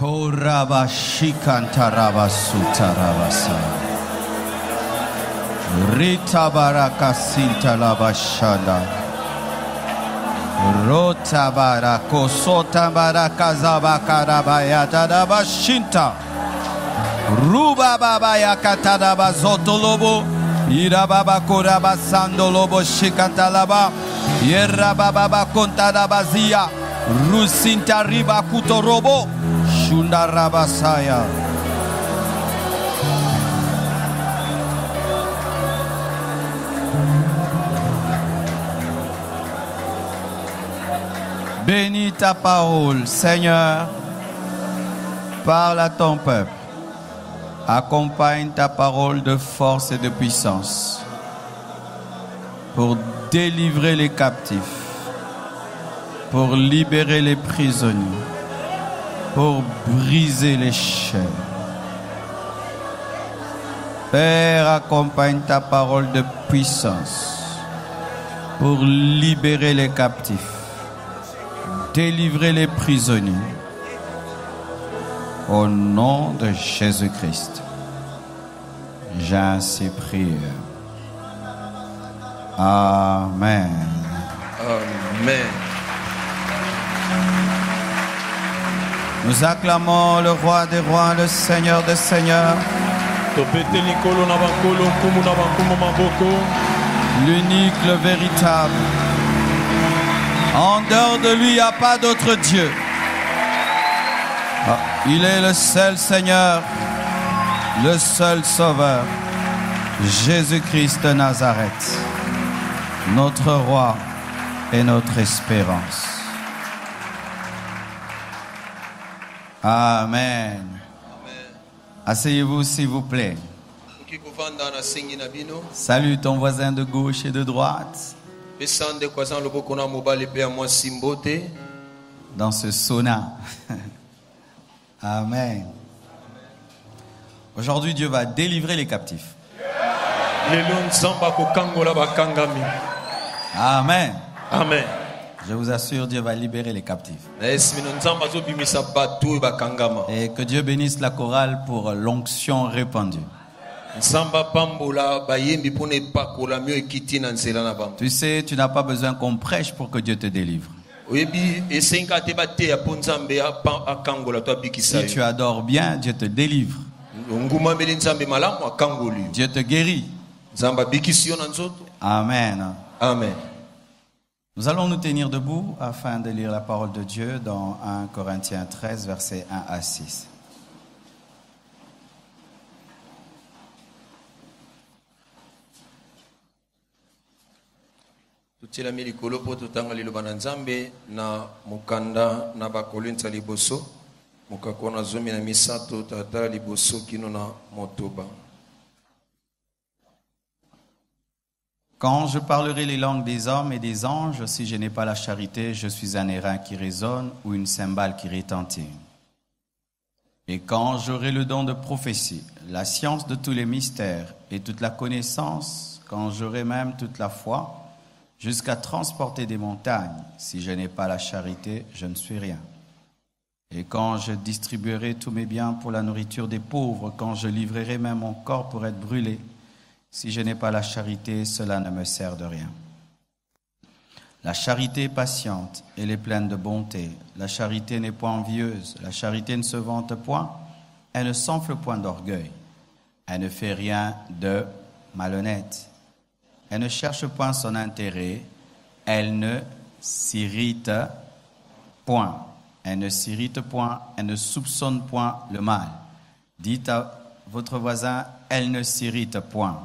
Koraba shikantaraba sutarabasa. Rita baraka sintalaba shanda. Rota barako sota baraka zabakaraba yatadaba shinta. Ruba baba yakatadaba zotolobo. Ira baba koraba sandolobo shikantalaba. Yerra baba kontalaba zia. Rusinta riba kutorobo. Shunda rabasaya. Bénis ta parole, Seigneur. Parle à ton peuple. Accompagne ta parole de force et de puissance pour délivrer les captifs, pour libérer les prisonniers, pour briser les chaînes. Père, accompagne ta parole de puissance pour libérer les captifs, délivrer les prisonniers. Au nom de Jésus-Christ, j'ai ainsi prié. Amen. Amen. Nous acclamons le roi des rois, le seigneur des seigneurs, l'unique, le véritable. En dehors de lui, il n'y a pas d'autre Dieu. Il est le seul Seigneur, le seul Sauveur, Jésus-Christ de Nazareth, notre roi et notre espérance. Amen. Asseyez-vous s'il vous plaît. Salue ton voisin de gauche et de droite. Dans ce sauna. Amen. Aujourd'hui, Dieu va délivrer les captifs. Amen. Amen. Je vous assure, Dieu va libérer les captifs. Et que Dieu bénisse la chorale pour l'onction répandue. Tu sais, tu n'as pas besoin qu'on prêche pour que Dieu te délivre. Si tu adores bien, Dieu te délivre. Dieu te guérit. Amen. Amen. Nous allons nous tenir debout afin de lire la parole de Dieu dans 1 Corinthiens 13, versets 1 à 6. Tutilami likolo po totanga liloba na Nzambe na mukanda na bakolinza liboso mukakona zomi na misato tata liboso kino na motoba. Quand je parlerai les langues des hommes et des anges, si je n'ai pas la charité, je suis un airain qui résonne ou une cymbale qui retentit. Et quand j'aurai le don de prophétie, la science de tous les mystères et toute la connaissance, quand j'aurai même toute la foi, jusqu'à transporter des montagnes, si je n'ai pas la charité, je ne suis rien. Et quand je distribuerai tous mes biens pour la nourriture des pauvres, quand je livrerai même mon corps pour être brûlé, si je n'ai pas la charité, cela ne me sert de rien. La charité est patiente, elle est pleine de bonté. La charité n'est point envieuse, la charité ne se vante point, elle ne s'enfle point d'orgueil. Elle ne fait rien de malhonnête. Elle ne cherche point son intérêt, elle ne s'irrite point. Elle ne s'irrite point, elle ne soupçonne point le mal. Dites à votre voisin, elle ne s'irrite point.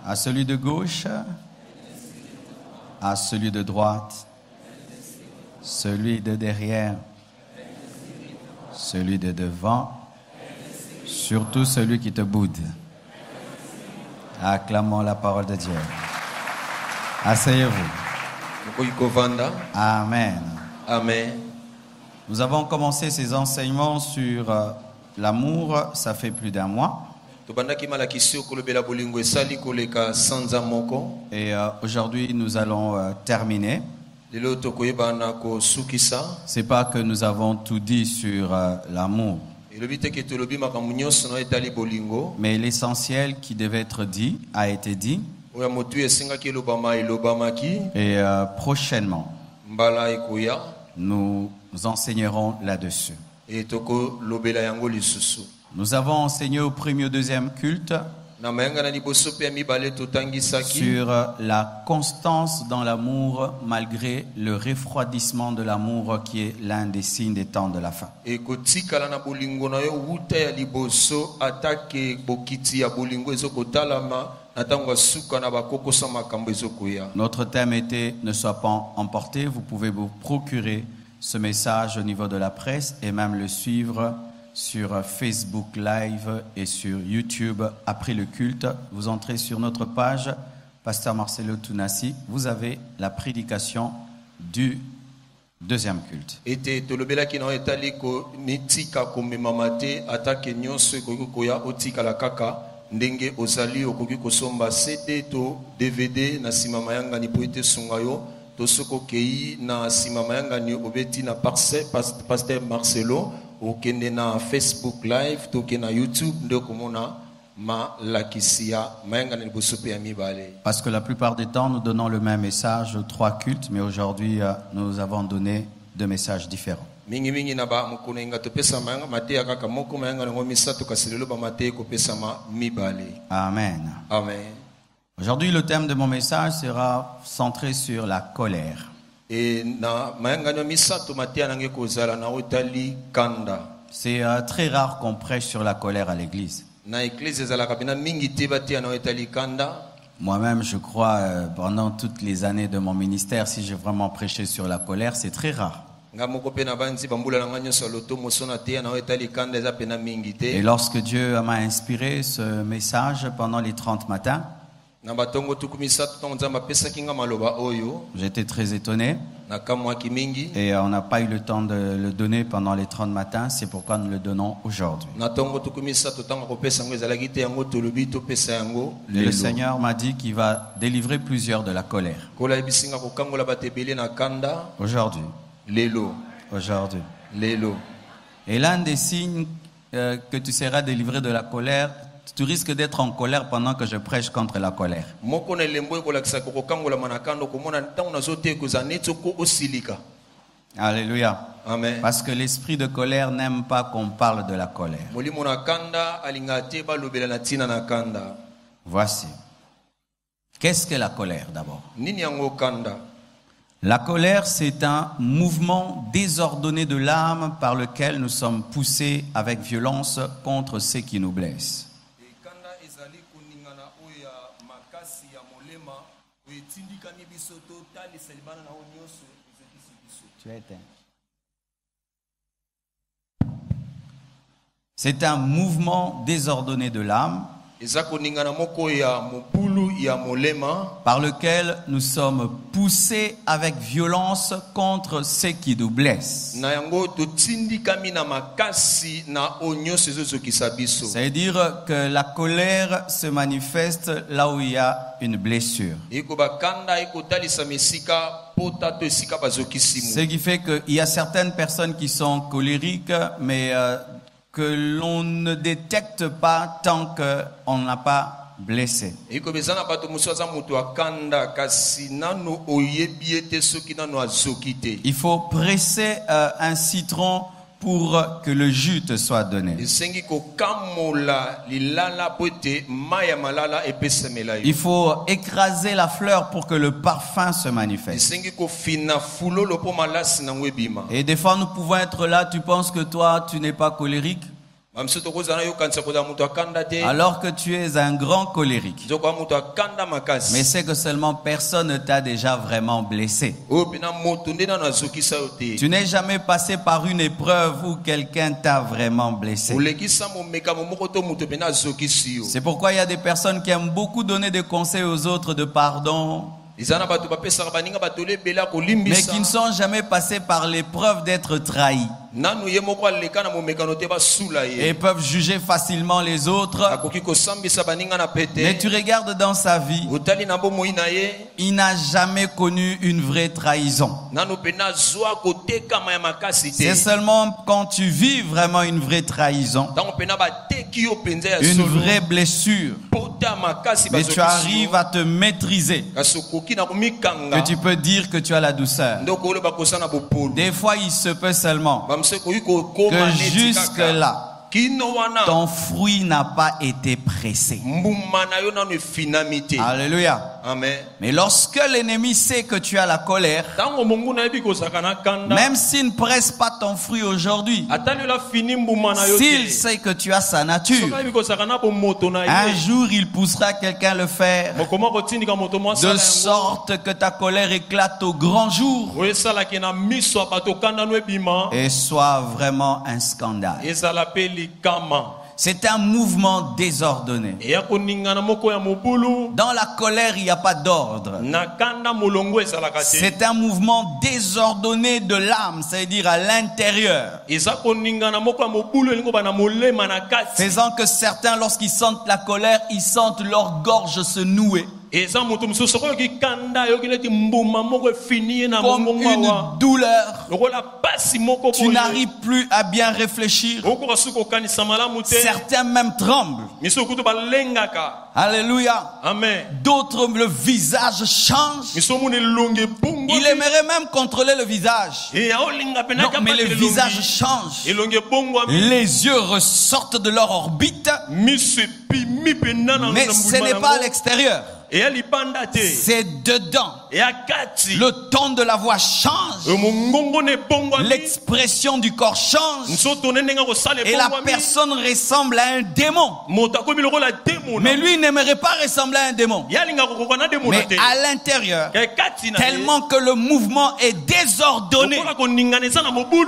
À celui de gauche, à celui de droite, celui de derrière, celui de devant, surtout celui qui te boude. Acclamons la parole de Dieu. Asseyez-vous. Amen. Amen. Nous avons commencé ces enseignements sur l'amour, ça fait plus d'un mois. Et aujourd'hui, nous allons terminer. C'est pas que nous avons tout dit sur l'amour, mais l'essentiel qui devait être dit a été dit. Et prochainement, nous enseignerons là-dessus. Nous avons enseigné au premier et au deuxième culte sur la constance dans l'amour malgré le refroidissement de l'amour qui est l'un des signes des temps de la fin. Notre thème était « Ne sois pas emporté ». Vous pouvez vous procurer ce message au niveau de la presse et même le suivre sur Facebook Live et sur YouTube après le culte. Vous entrez sur notre page, Pasteur Marcelo Tunasi, vous avez la prédication du deuxième culte. Ndenge ozali okoki kosomba CD to DVD na sima mayanga ni poete sungayo to soko kei na sima mayanga ni obeti na Pasteur Marcelo okende na Facebook Live to ke na YouTube ndo komona ma lakisia mayanga ni bosope ya mibale. Parce que la plupart des temps nous donnons le même message aux trois cultes, mais aujourd'hui nous avons donné deux messages différents. Mingi na ba mukunenga to pesa mayanga matea kaka moko mayanga ngo misato kasilelo ba matee ko pesa ma mibale. Amen. Amen. Aujourd'hui le thème de mon message sera centré sur la colère. Et na mayanga no misato matea nange kozala na otali kanda. C'est très rare qu'on prêche sur la colère à l'église. Na église ezala kabina mingi te batea na otali kanda. Moi-même, je crois, pendant toutes les années de mon ministère, si j'ai vraiment prêché sur la colère, c'est très rare. Et lorsque Dieu m'a inspiré ce message pendant les 30 matins, j'étais très étonné. Et on n'a pas eu le temps de le donner pendant les 30 matins, c'est pourquoi nous le donnons aujourd'hui. Et le Seigneur m'a dit qu'il va délivrer plusieurs de la colère. Aujourd'hui. Aujourd'hui. Et l'un des signes que tu seras délivré de la colère, tu risques d'être en colère pendant que je prêche contre la colère. Alléluia. Amen. Parce que l'esprit de colère n'aime pas qu'on parle de la colère. Voici. Qu'est-ce que la colère d'abord? La colère, c'est un mouvement désordonné de l'âme par lequel nous sommes poussés avec violence contre ceux qui nous blessent. C'est un mouvement désordonné de l'âme par lequel nous sommes poussés avec violence contre ceux qui nous blessent. C'est-à-dire que la colère se manifeste là où il y a une blessure. Ce qui fait qu'il y a certaines personnes qui sont colériques, mais que l'on ne détecte pas tant qu'on n'a pas blessé. Il faut presser un citron pour que le jus te soit donné. Il faut écraser la fleur pour que le parfum se manifeste. Et des fois nous pouvons être là, tu penses que toi tu n'es pas colérique, alors que tu es un grand colérique. Mais c'est que seulement personne ne t'a déjà vraiment blessé. Tu n'es jamais passé par une épreuve où quelqu'un t'a vraiment blessé. C'est pourquoi il y a des personnes qui aiment beaucoup donner des conseils aux autres de pardon. mais qui ne sont jamais passés par l'épreuve d'être trahis. Et peuvent juger facilement les autres. Mais tu regardes dans sa vie, il n'a jamais connu une vraie trahison. C'est seulement quand tu vis vraiment une vraie trahison, une vraie blessure, mais tu arrives à te maîtriser, que tu peux dire que tu as la douceur. Des fois, il se peut seulement que jusque-là, ton fruit n'a pas été pressé. Alléluia. Amen. Mais lorsque l'ennemi sait que tu as la colère, même s'il ne presse pas ton fruit aujourd'hui, s'il sait que tu as sa nature, un jour il poussera quelqu'un le faire, de sorte que ta colère éclate au grand jour et soit vraiment un scandale. C'est un mouvement désordonné. Dans la colère, il n'y a pas d'ordre. C'est un mouvement désordonné de l'âme, c'est-à-dire à l'intérieur. Faisant que certains, lorsqu'ils sentent la colère, ils sentent leur gorge se nouer. Comme une douleur. Tu n'arrives plus à bien réfléchir. Certains même tremblent. Alléluia. Amen. D'autres, le visage change. Il aimerait même contrôler le visage. Non, mais le visage change. Les yeux ressortent de leur orbite. Mais ce n'est pas à l'extérieur. C'est dedans. Le ton de la voix change. L'expression du corps change. Et la personne ressemble à un démon. Mais lui n'aimerait pas ressembler à un démon. Mais à l'intérieur, tellement que le mouvement est désordonné,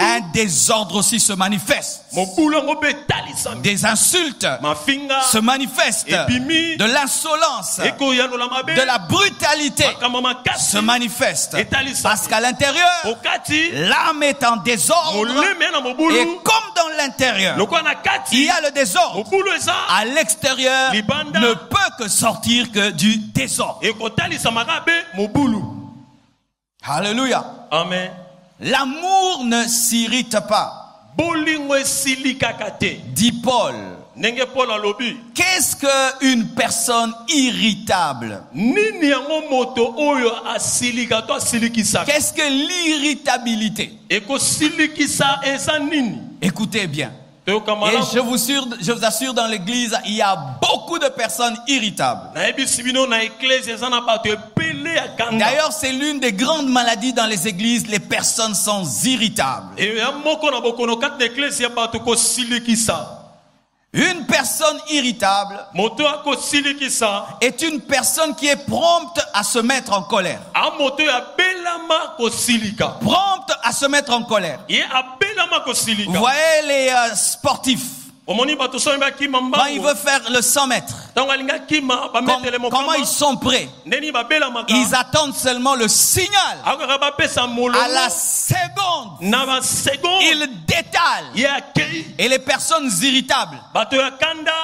un désordre aussi se manifeste. Des insultes se manifestent. De l'insolence, de la brutalité se manifeste. Parce qu'à l'intérieur, l'âme est en désordre. Et comme dans l'intérieur, il y a le désordre, à l'extérieur ne peut que sortir que du désordre. Alléluia. Amen. L'amour ne s'irrite pas, dit Paul. Qu'est-ce qu'une personne irritable? Qu'est-ce que l'irritabilité? Écoutez bien. Et je vous assure, dans l'église, il y a beaucoup de personnes irritables. D'ailleurs, c'est l'une des grandes maladies dans les églises. Les personnes sont irritables. Une personne irritable est une personne qui est prompte à se mettre en colère. Prompte à se mettre en colère. Vous voyez les sportifs, quand ils veulent faire le 100 mètres, comment ils sont prêts? Ils attendent seulement le signal. À la seconde, ils détalent. Et les personnes irritables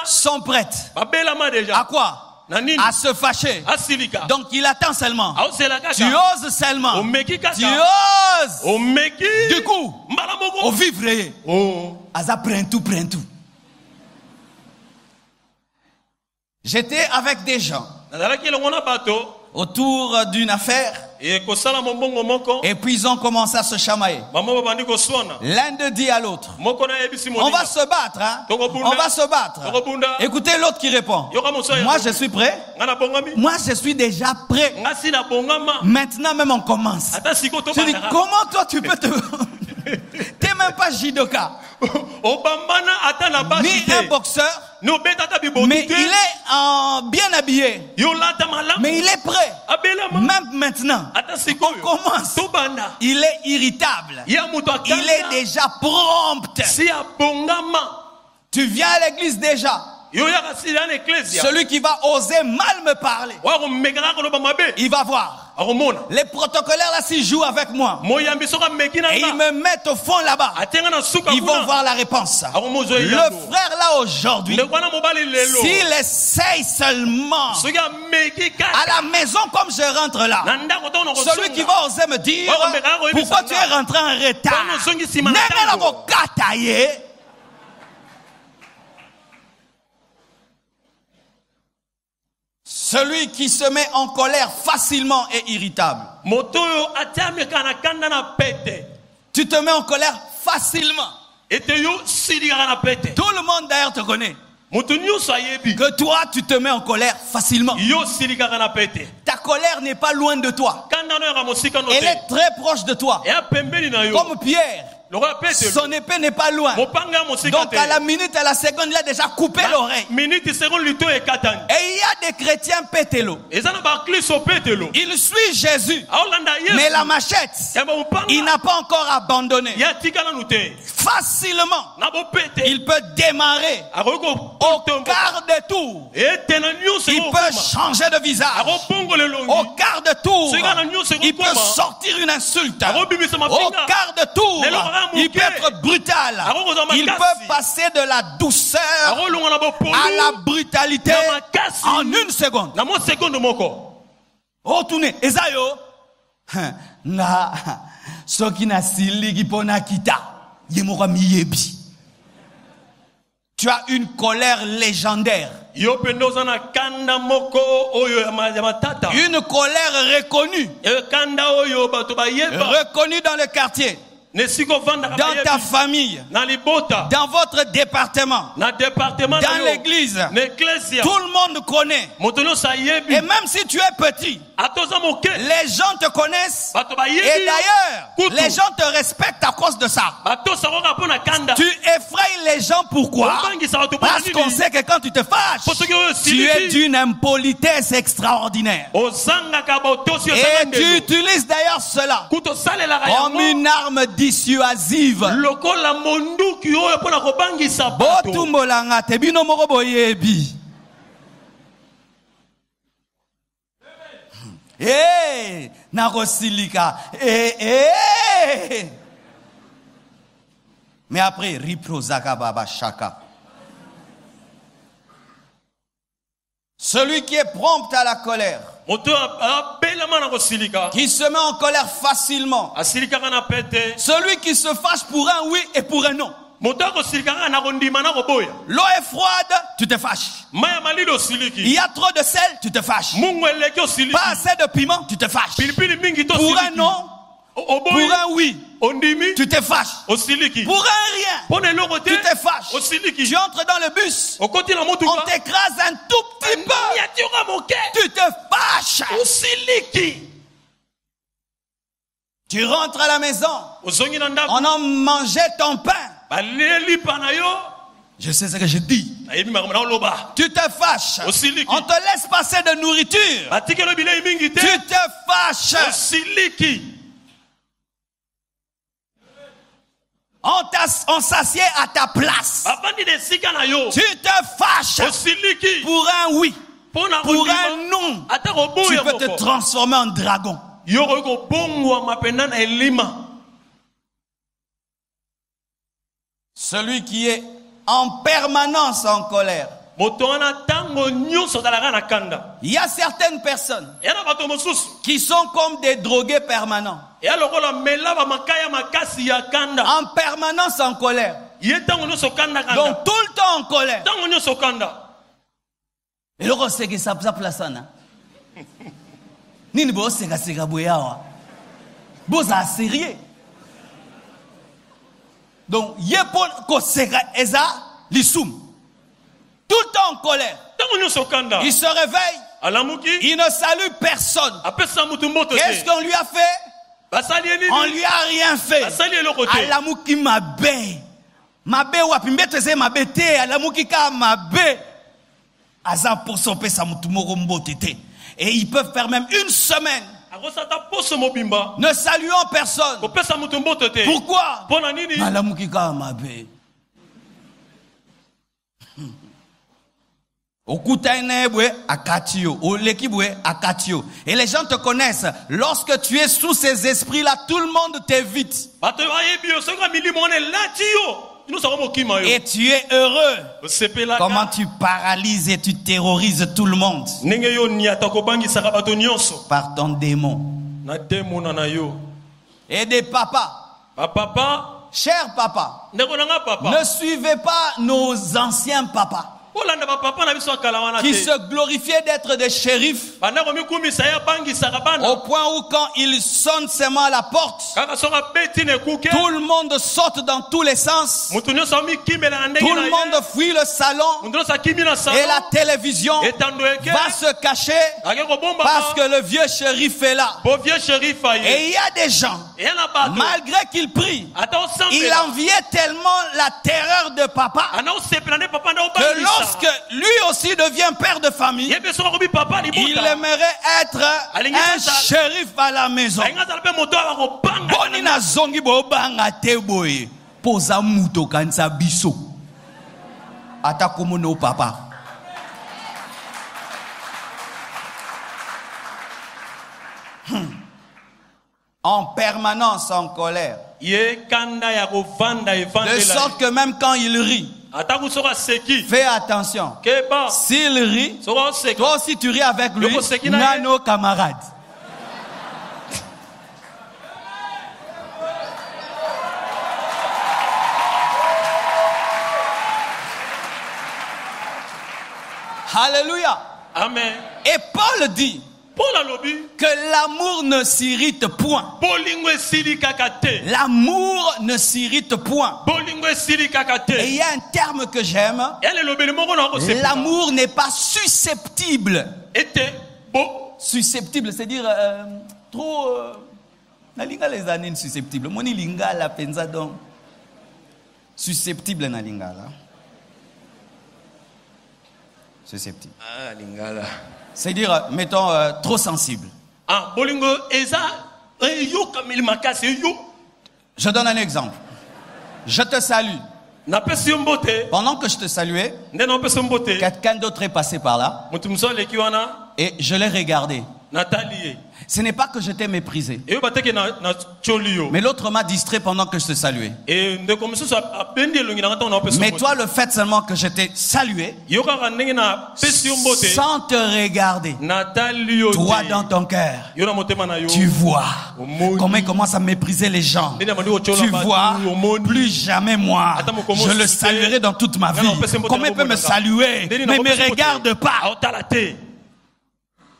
sont prêtes. À quoi? À se fâcher. Donc il attend seulement. Tu oses seulement. Tu oses. Du coup, au vivre, Aza prend tout. J'étais avec des gens autour d'une affaire. Et puis ils ont commencé à se chamailler. L'un d'eux dit à l'autre, on va se battre, hein? On va se battre. Écoutez l'autre qui répond, moi je suis prêt. Moi je suis déjà prêt. Maintenant même on commence. Je dis, comment toi tu peux te... T'es même pas judoka, ni un boxeur, mais il est bien habillé, mais il est prêt. Même maintenant, on commence. Il est irritable, il est déjà prompt. Tu viens à l'église déjà. Celui qui va oser mal me parler, il va voir. Les protocolaires là, s'ils jouent avec moi, et ils me mettent au fond là-bas, ils vont voir la réponse. Le frère là aujourd'hui, s'il essaye seulement à la maison comme je rentre là, celui qui va oser me dire pourquoi tu es rentré en retard, celui qui se met en colère facilement et irritable. Tu te mets en colère facilement. Tout le monde d'ailleurs te connaît. Que toi tu te mets en colère facilement. Ta colère n'est pas loin de toi. Elle est très proche de toi. Comme Pierre. Son épée n'est pas loin. Donc à la minute, à la seconde, il a déjà coupé l'oreille. Et il y a des chrétiens pétélo. Il suit Jésus. Mais la machette, il n'a pas encore abandonné. Facilement, il peut démarrer au quart de tour. Il peut changer de visage. Au quart de tour, il peut sortir une insulte. Au quart de tour, il peut être brutal. Il peut passer de la douceur à la brutalité en une seconde. Oh, tourne. Esayo. Na. Soki na siligi pona kita. Yemora miyebi. Tu as une colère légendaire. Une colère reconnue. Reconnue dans le quartier. Dans ta famille, dans votre département, dans l'église, tout le monde connaît. Et même si tu es petit, les gens te connaissent. Et d'ailleurs, les gens te respectent à cause de ça. Tu effrayes les gens, pourquoi? Parce qu'on sait que quand tu te fâches, tu es d'une impolitesse extraordinaire. Et tu utilises d'ailleurs cela comme une arme dissuasive. Botumbolanga te bino moko boyebi. Narosilika. Mais après, riprozaka baba shaka. Celui qui est prompt à la colère, qui se met en colère facilement, celui qui se fâche pour un oui et pour un non. L'eau est froide, tu te fâches. Il y a trop de sel, tu te fâches. Pas assez de piment, tu te fâches. Pour un non, pour un oui, tu te fâches. Pour un rien, tu te fâches. Tu entres dans le bus, on t'écrase un tout petit peu, tu te fâches. Tu rentres à la maison, on a mangé ton pain. Je sais ce que je dis. Tu te fâches. On te laisse passer de nourriture. Tu te fâches. On s'assied à ta place. Tu te fâches. Pour un oui, pour un non, tu peux te transformer en dragon. Celui qui est en permanence en colère. Il y a certaines personnes qui sont comme des drogués permanents. En permanence en colère. Donc tout le temps en colère. Et le reste c'est que ça place là. Ni bo seka seka boya. Boza sérieux. Donc yepon ko seka eza lisum. Tout le temps en colère. Il se réveille. Il ne salue personne. Qu'est-ce qu'on lui a fait? On lui a rien fait. Alamuki mabe. Mabe wapimbete ze mabete. Alamuki ka mabe. Aza pour soper sa mutumoro mbotete. Et ils peuvent faire même une semaine ne saluant personne. Pourquoi? Alamuki ka mabe. Et les gens te connaissent. Lorsque tu es sous ces esprits-là, tout le monde t'évite. Et tu es heureux. Comment tu paralyses et tu terrorises tout le monde par ton démon. Et des papas. Cher papa, ne suivez pas nos anciens papas qui se glorifiaient d'être des shérifs au point où quand ils sonnent seulement à la porte, tout le monde saute dans tous les sens, tout le monde fuit le salon et la télévision va se cacher parce que le vieux shérif est là. Et il y a des gens, malgré qu'ils prient, il enviait tellement la terreur de papa que lorsque lui aussi devient père de famille, il aimerait être un shérif à la maison. Bonina zongi bobanga teboye poza muto kansa biso atakomono papa. En permanence en colère, de sorte que même quand il rit, fais attention. S'il rit, toi aussi tu ris avec lui. Nano camarade. Alléluia. Amen. Et Paul dit que l'amour ne s'irrite point. L'amour ne s'irrite point. Et il y a un terme que j'aime. L'amour n'est pas susceptible. Susceptible, c'est-à-dire trop. Nalinga les années susceptibles. Moni linga la penza donc. Susceptible nalinga là. Susceptible. Ah lingala. C'est-à-dire, mettons, trop sensible. Je donne un exemple. Je te salue. Pendant que je te saluais, quelqu'un d'autre est passé par là. Et je l'ai regardé. Ce n'est pas que je t'ai méprisé. Mais l'autre m'a distrait pendant que je te saluais. Mais toi, le fait seulement que je t'ai salué, sans te regarder, toi dans ton cœur, tu vois comment il commence à mépriser les gens. Tu vois, plus jamais moi, je le saluerai dans toute ma vie. Comment il peut me saluer, mais ne me regarde pas?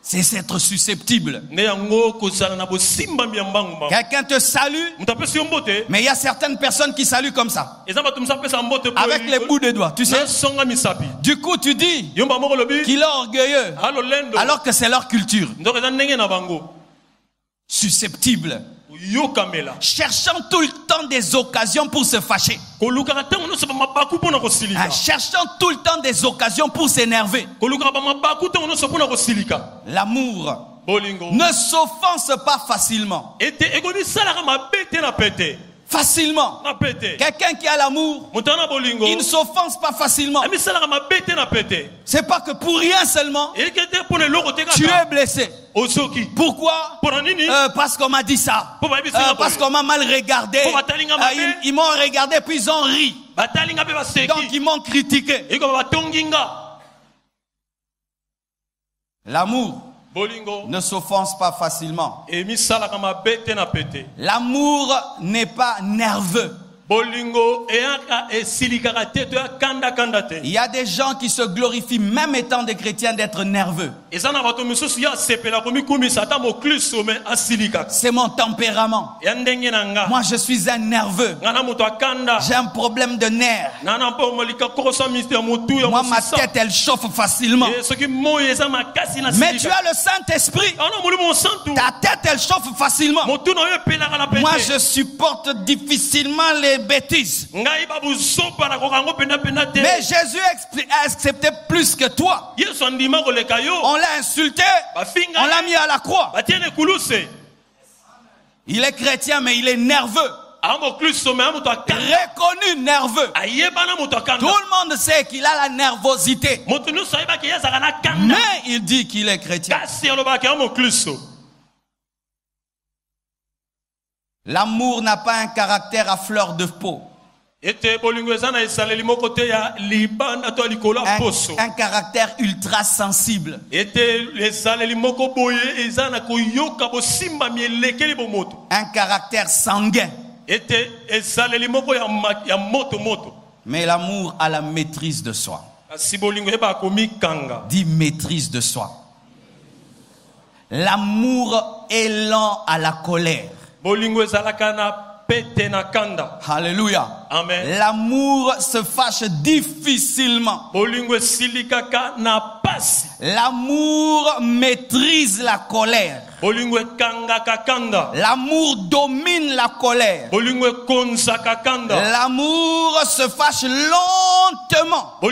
C'est être susceptible. Quelqu'un te salue, mais il y a certaines personnes qui saluent comme ça, avec les bouts des doigts, tu sais. Du coup, tu dis qu'il est orgueilleux, alors que c'est leur culture. Susceptible. Cherchant tout le temps des occasions pour se fâcher. Cherchant tout le temps des occasions pour s'énerver. L'amour ne s'offense pas facilement. Facilement. Quelqu'un qui a l'amour, il ne s'offense pas facilement. C'est pas que pour rien seulement tu es blessé. Pourquoi? Parce qu'on m'a dit ça. Parce qu'on m'a mal regardé. Ils m'ont regardé puis ils ont ri. Donc ils m'ont critiqué. L'amour ne s'offense pas facilement. L'amour n'est pas nerveux. Il y a des gens qui se glorifient, même étant des chrétiens, d'être nerveux. C'est mon tempérament. Moi, je suis un nerveux. J'ai un problème de nerfs. Moi, ma tête, elle chauffe facilement. Mais tu as le Saint-Esprit. Ta tête, elle chauffe facilement. Moi, je supporte difficilement les bêtises. Mais Jésus a accepté plus que toi. On l'a insulté, on l'a mis à la croix. Il est chrétien mais il est nerveux. reconnu nerveux. Tout le monde sait qu'il a la nervosité. Mais il dit qu'il est chrétien. L'amour n'a pas un caractère à fleur de peau. Un caractère ultra sensible. Un caractère sanguin. Mais l'amour a la maîtrise de soi. Dis maîtrise de soi. L'amour est lent à la colère. Alléluia. Amen. L'amour se fâche difficilement. L'amour maîtrise la colère. L'amour domine la colère. L'amour se fâche lentement. Je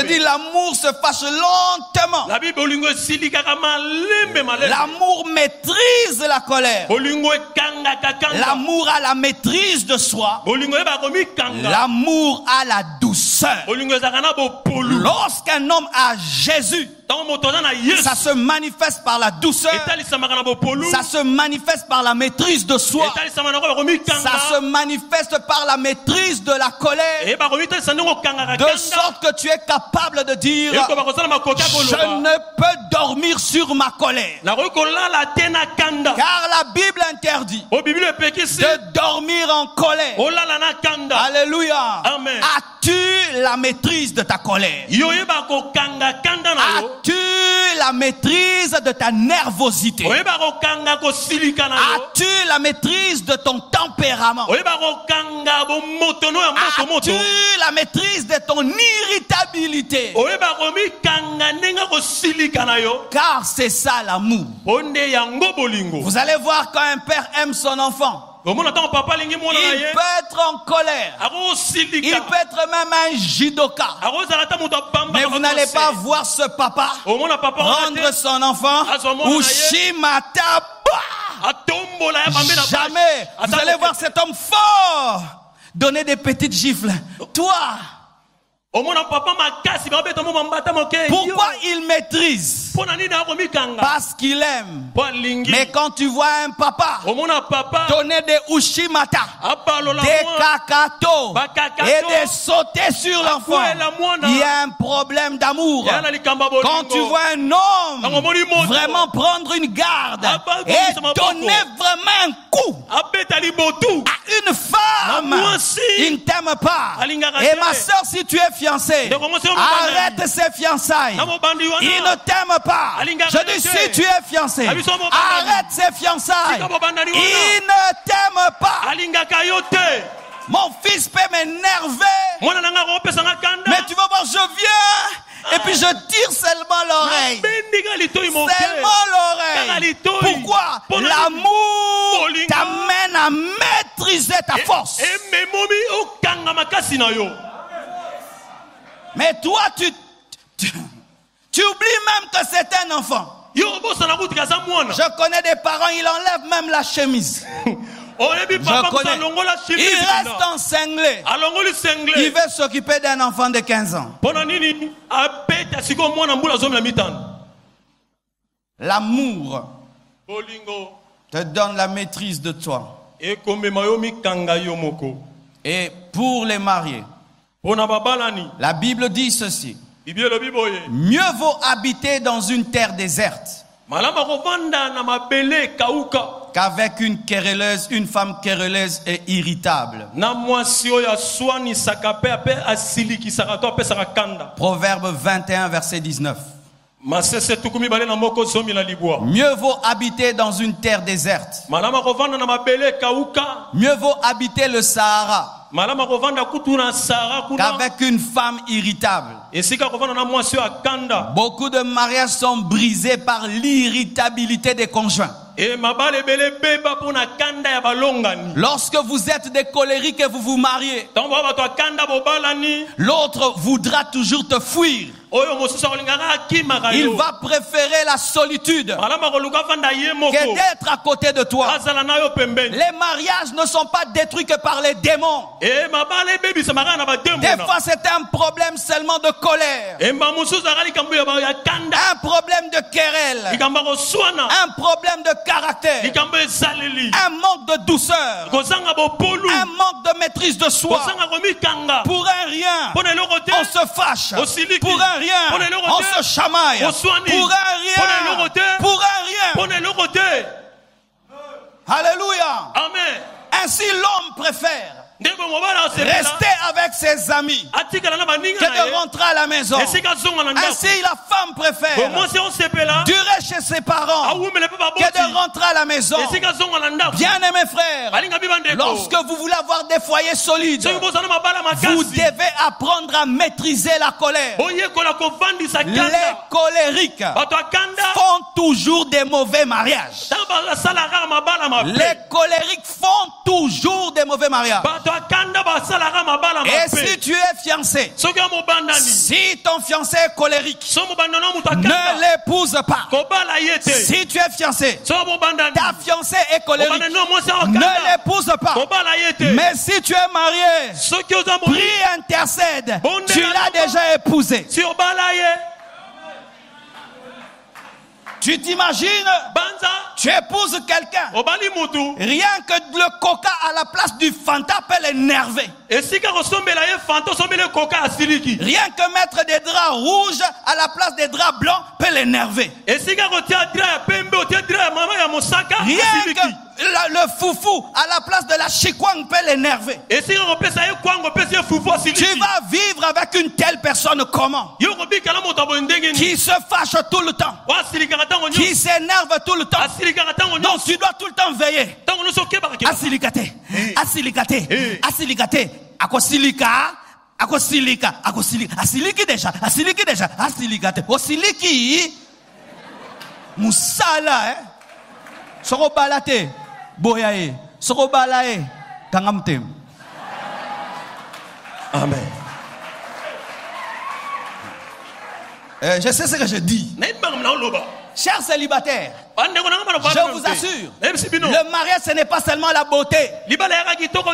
dis l'amour se fâche lentement. L'amour maîtrise la colère. L'amour a la maîtrise de soi. L'amour a la douceur. Lorsqu'un homme a Jésus, ça se manifeste par la douceur. Ça se manifeste par la maîtrise de soi. Ça se manifeste par la maîtrise de la colère. De sorte que tu es capable de dire: je ne peux dormir sur ma colère. Car la Bible interdit de dormir en colère. Alléluia. Amen. As-tu la maîtrise de ta colère? As-tu la maîtrise de ta nervosité? As-tu la maîtrise de ton tempérament? As-tu la maîtrise de ton irritabilité? Car c'est ça l'amour. Vous allez voir, quand un père aime son enfant, il peut être en colère. Il peut être même un judoka. Mais vous n'allez pas voir ce papa rendre son enfant ou shimata. Jamais. Vous allez voir cet homme fort donner des petites gifles. Toi. Pourquoi il maîtrise? Parce qu'il aime. Mais quand tu vois un papa donner des ushimata, des kakato et des sauter sur l'enfant, il y a un problème d'amour. Quand tu vois un homme vraiment prendre une garde et donner vraiment un coup à une femme, il ne t'aime pas. Et ma soeur, si tu es fiancé, arrête ces fiançailles. Il ne t'aime pas. Je dis, si tu es fiancé, arrête ces fiançailles. Il ne t'aime pas. Mon fils peut m'énerver, mais tu vas voir, je viens et puis je tire seulement l'oreille. Seulement l'oreille. Pourquoi? L'amour t'amène à maîtriser ta force. Mais toi, tu oublies même que c'est un enfant. Je connais des parents, ils enlèvent même la chemise. Je connais. Il reste encinglé. Il veut s'occuper d'un enfant de 15 ans. L'amour te donne la maîtrise de toi. Et pour les mariés, la Bible dit ceci: mieux vaut habiter dans une terre déserte qu'avec une femme querelleuse et irritable. Proverbe 21, verset 19. Mieux vaut habiter dans une terre déserte. Mieux vaut habiter le Sahara qu'avec une femme irritable. Beaucoup de mariages sont brisés par l'irritabilité des conjoints. Lorsque vous êtes des colériques et vous vous mariez, l'autre voudra toujours te fuir. Il va préférer la solitude que d'être à côté de toi. Les mariages ne sont pas détruits que par les démons. Des fois, c'est un problème seulement de colère, un problème de querelle, un problème de caractère, un manque de douceur, un manque de maîtrise de soi. Pour un rien, on se fâche. Pour un rien, on se chamaille. Pour un rien. Alléluia. Amen. Ainsi l'homme préfère rester avec ses amis que de rentrer à la maison. Ainsi la femme préfère durer chez ses parents que de rentrer à la maison. Bien-aimés frères, lorsque vous voulez avoir des foyers solides, vous devez apprendre à maîtriser la colère. Les colériques font toujours des mauvais mariages. Les colériques font toujours des mauvais mariages. Et si tu es fiancé, si ton fiancé est colérique, ne l'épouse pas. Si tu es fiancé, ta fiancée est colérique, ne l'épouse pas. Mais si tu es marié, prie, intercède, tu l'as déjà épousé. Tu t'imagines, tu épouses quelqu'un, rien que le coca à la place du Fanta peut l'énerver. Rien que mettre des draps rouges à la place des draps blancs peut l'énerver. Rien que le foufou à la place de la chikwang peut l'énerver. Tu vas vivre avec une telle personne comment? Qui se fâche tout le temps, qui s'énerve tout le temps. Donc tu dois tout le temps veiller. Asilikate, asilikate, asilikate, akosilika, akosilika, akosilika, asiliki déjà, asilikate, osiliki, musala, soko balate, boyae, soko balae, kangamtem. Amen. Je sais ce que je dis. Chers célibataires, je vous assure, le mariage ce n'est pas seulement la beauté,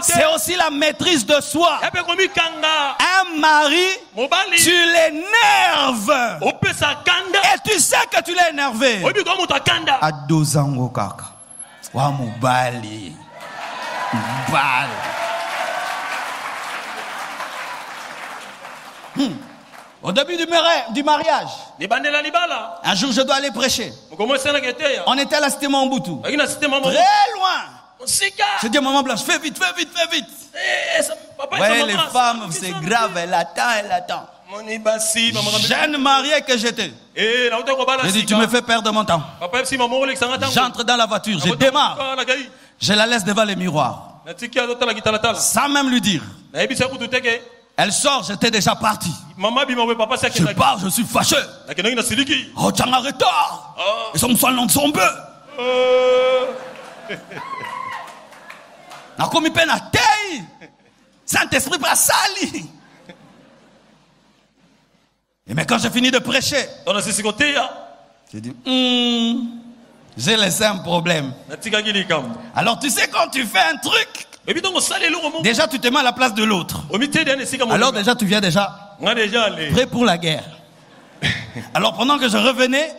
c'est aussi la maîtrise de soi. Un mari, tu l'énerves et tu sais que tu l'as énervé. Adozango kaka wa mubali mubali. Au début du mariage, un jour je dois aller prêcher. On était à la cité Mobutu, très loin. Je dis à maman Blanche, fais vite. Ouais, les femmes, c'est grave, elle attend. Jeune marié que j'étais, j'ai dit, tu me fais perdre mon temps. J'entre dans la voiture, je démarre, je la laisse devant les miroirs, sans même lui dire. Elle sort, j'étais déjà parti. Je pars, je suis fâché. Oh, tu as arrêté. Ils sont soignants de son bœuf. Na komi peine à taille. Saint-Esprit pas sali. Et mais quand j'ai fini de prêcher, j'ai dit, j'ai laissé un problème. Alors tu sais quand tu fais un truc, déjà tu te mets à la place de l'autre. Alors déjà tu viens déjà prêt pour la guerre. Alors pendant que je revenais,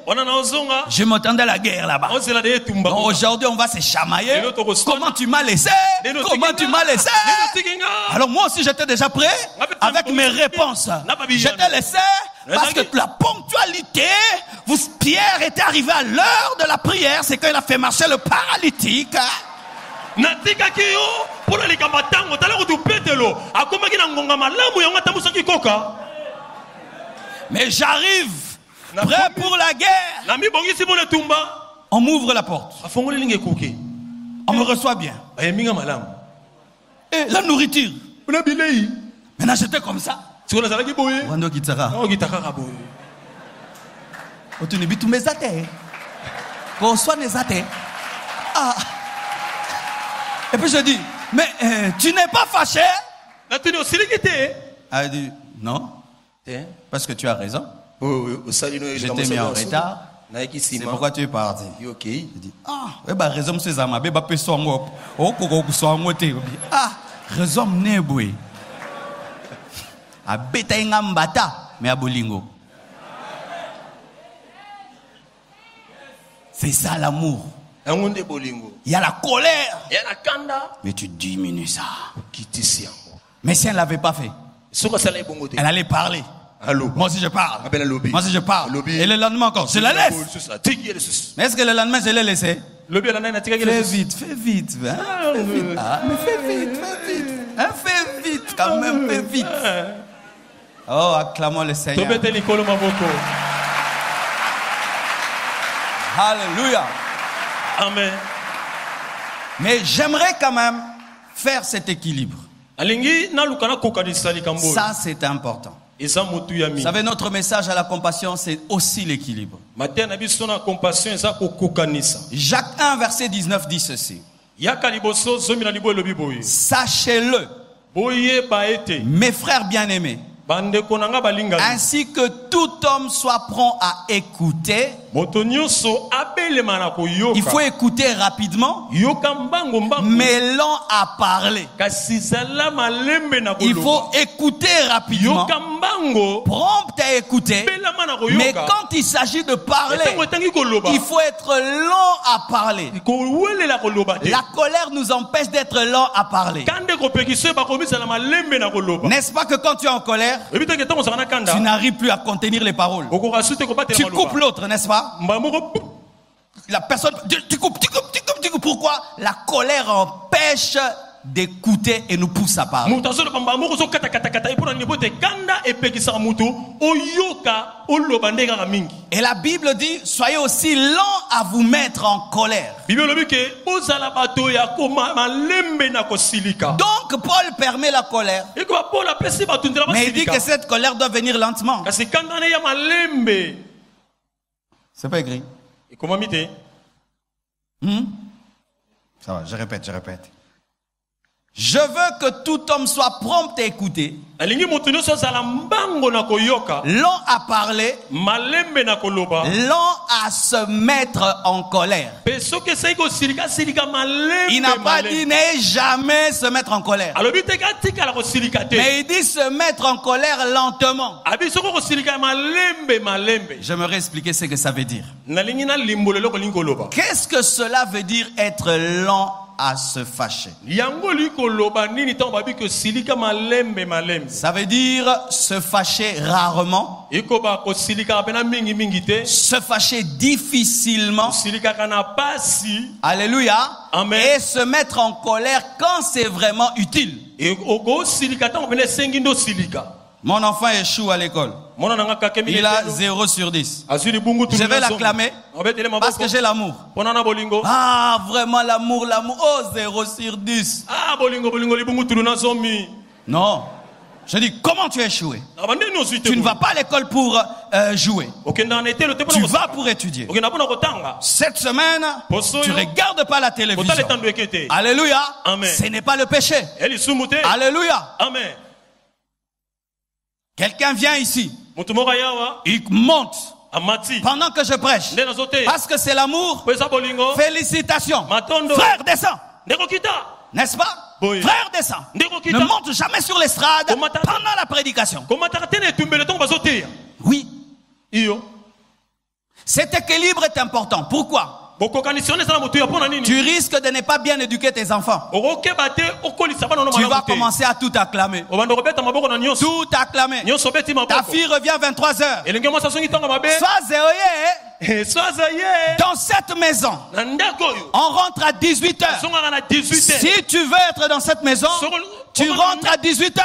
je m'attendais à la guerre là-bas. Donc aujourd'hui on va se chamailler. Comment tu m'as laissé? Alors moi aussi j'étais déjà prêt avec mes réponses. J'étais laissé parce que la ponctualité, Pierre était arrivé à l'heure de la prière, c'est quand il a fait marcher le paralytique. Mais j'arrive prêt pour la guerre. On m'ouvre la porte. On me reçoit bien. Et la nourriture. Maintenant j'étais comme ça. Et puis je dis, mais tu n'es pas fâché? Elle dit, non, parce que tu as raison. Je t'ai mis en retard. C'est pourquoi tu es parti. Il dit, ah, raison, c'est ça, ah, raison, neboué. A beta mbata, mais à bolingo. C'est ça l'amour. Il y a la colère. Mais tu diminues ça. Mais si elle ne l'avait pas fait, elle allait parler. Moi aussi je parle. Moi aussi je parle. Et le lendemain encore, je la laisse. Mais est-ce que le lendemain je l'ai laissé? Fais vite, fais vite. Mais fais vite, fais vite. Fais vite quand même, fais vite. Oh, acclamons le Seigneur. Alléluia. Amen. Mais j'aimerais quand même faire cet équilibre. Ça, c'est important. Vous savez, notre message à la compassion, c'est aussi l'équilibre. Jacques 1, verset 19 dit ceci. Sachez-le, mes frères bien-aimés, ainsi que tout homme soit prompt à écouter. Il faut écouter rapidement, mais lent à parler. Il faut écouter rapidement, prompt à écouter, mais quand il s'agit de parler, il faut être lent à parler. La colère nous empêche d'être lent à parler. N'est-ce pas que quand tu es en colère, tu n'arrives plus à contenir les paroles. Tu coupes l'autre, n'est-ce pas? La personne, tu coupes. Pourquoi? La colère empêche d'écouter et nous pousse à parler. Et la Bible dit, soyez aussi lents à vous mettre en colère. Donc Paul permet la colère, mais il dit que cette colère doit venir lentement. C'est pas écrit. Ça va, je répète. Je veux que tout homme soit prompt à écouter, lent à parler, lent à se mettre en colère. Il n'a pas dit ne jamais se mettre en colère, mais il dit se mettre en colère lentement. J'aimerais expliquer ce que ça veut dire. Qu'est-ce que cela veut dire être lent à se fâcher? Ça veut dire se fâcher rarement, se fâcher difficilement, alléluia, amen, et se mettre en colère quand c'est vraiment utile. Mon enfant échoue à l'école. Il a 0 sur 10. Je vais l'acclamer parce que j'ai l'amour. Ah, vraiment l'amour. Oh, 0 sur 10. Non. Je dis, comment tu as échoué? Tu ne vas pas à l'école pour jouer. Tu vas pour étudier. Cette semaine, tu ne regardes pas la télévision. Alléluia. Ce n'est pas le péché. Alléluia. Quelqu'un vient ici. Il monte pendant que je prêche. Parce que c'est l'amour. Félicitations. Frère, descends. N'est-ce pas? Frère, descends. Ne monte jamais sur l'estrade pendant la prédication. Oui. Cet équilibre est important. Pourquoi? Tu risques de ne pas bien éduquer tes enfants. Tu vas commencer à tout acclamer. Tout acclamer. Ta fille revient à 23h. Sois zéoyé. Dans cette maison, on rentre à 18h. Si tu veux être dans cette maison, tu rentres à 18h.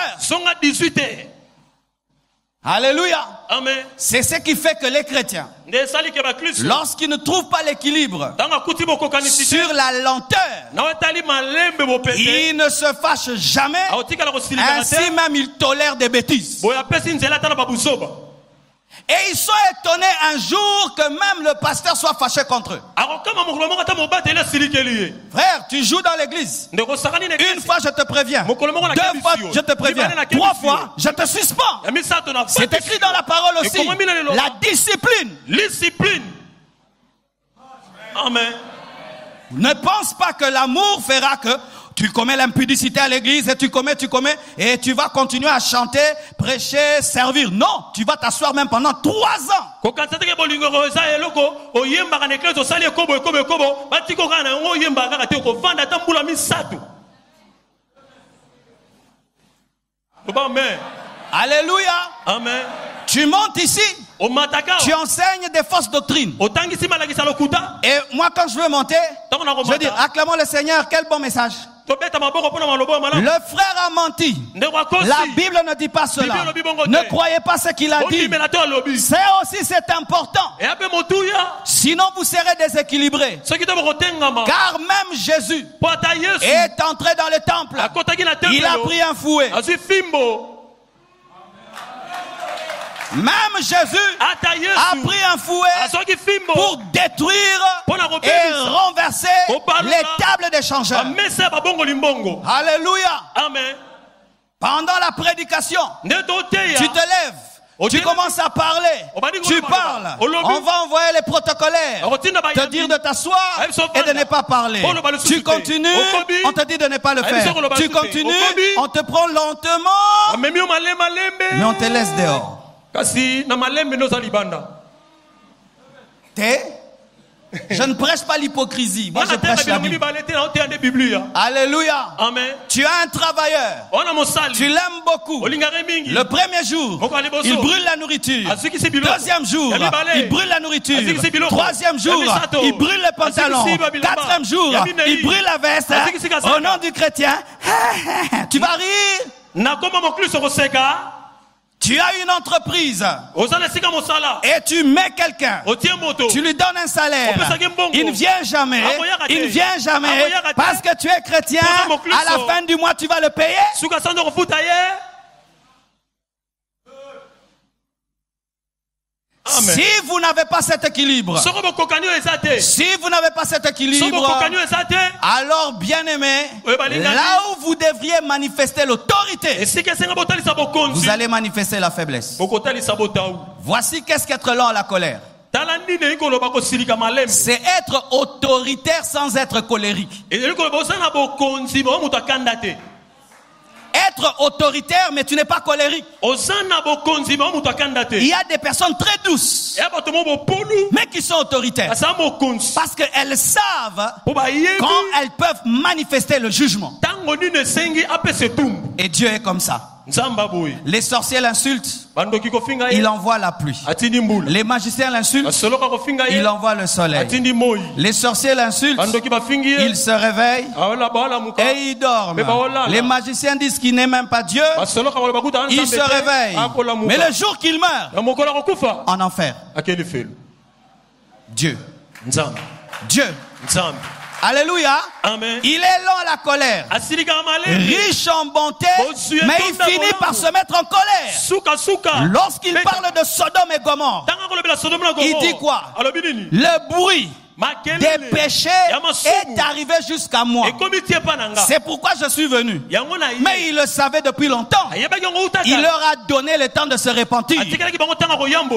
Alléluia. Amen. C'est ce qui fait que les chrétiens, lorsqu'ils ne trouvent pas l'équilibre sur la lenteur, ils ne se fâchent jamais. Ainsi même ils tolèrent des bêtises. Et ils sont étonnés un jour que même le pasteur soit fâché contre eux. Frère, tu joues dans l'église. Une fois, je te préviens. 2 fois, je te préviens. 3 fois, je te suspends. C'est écrit dans la parole aussi. La discipline. Amen. Ne pense pas que l'amour fera que tu commets l'impudicité à l'église et tu commets et tu vas continuer à chanter, prêcher, servir. Non, tu vas t'asseoir même pendant 3 ans. Alléluia. Amen. Tu montes ici. Tu enseignes des fausses doctrines. Et moi, quand je veux monter, je dis, acclamons le Seigneur, quel bon message. Le frère a menti. La Bible ne dit pas cela. Ne croyez pas ce qu'il a dit. C'est important. Sinon vous serez déséquilibrés. Car même Jésus est entré dans le temple. Il a pris un fouet. Même Jésus a pris un fouet pour détruire et renverser les tables des changeurs. Alléluia. Amen. Pendant la prédication, tu te lèves, tu commences à parler, tu parles. On va envoyer les protocolaires, te dire de t'asseoir et de ne pas parler. Tu continues, on te dit de ne pas le faire. Tu continues, on te prend lentement, mais on te laisse dehors. Je ne prêche pas l'hypocrisie. Moi je prêche la Bible. Alléluia. Amen. Tu as un travailleur. Tu l'aimes beaucoup. Le premier jour, il brûle la nourriture. Deuxième jour, il brûle la nourriture. Troisième jour, il brûle le pantalon. Quatrième jour, il brûle la veste. Au nom du chrétien, tu vas rire. Tu as une entreprise et tu mets quelqu'un, tu lui donnes un salaire, il ne vient jamais, parce que tu es chrétien, à la fin du mois tu vas le payer. Amen. Si vous n'avez pas cet équilibre, alors bien aimé, là où vous devriez manifester l'autorité, vous allez manifester la faiblesse. Voici qu'est-ce qu'être lent à la colère. C'est être autoritaire sans être colérique. Être autoritaire, mais tu n'es pas colérique. Il y a des personnes très douces, mais qui sont autoritaires. Parce qu'elles savent quand elles peuvent manifester le jugement. Et Dieu est comme ça. Les sorciers l'insultent, il envoie la pluie. Les magiciens l'insultent, il envoie le soleil. Les sorciers l'insultent, il se réveille et il dort. Les magiciens disent qu'il n'est même pas Dieu, il se réveille. Mais le jour qu'il meurt, en enfer. Dieu. Alléluia. Amen. Il est lent à la colère, riche en bonté, mais il finit par se mettre en colère. Lorsqu'il parle de Sodome et Gomorrhe, il dit quoi? Le bruit des péchés est arrivé jusqu'à moi. C'est pourquoi je suis venu. Mais il le savait depuis longtemps. Il leur a donné le temps de se repentir.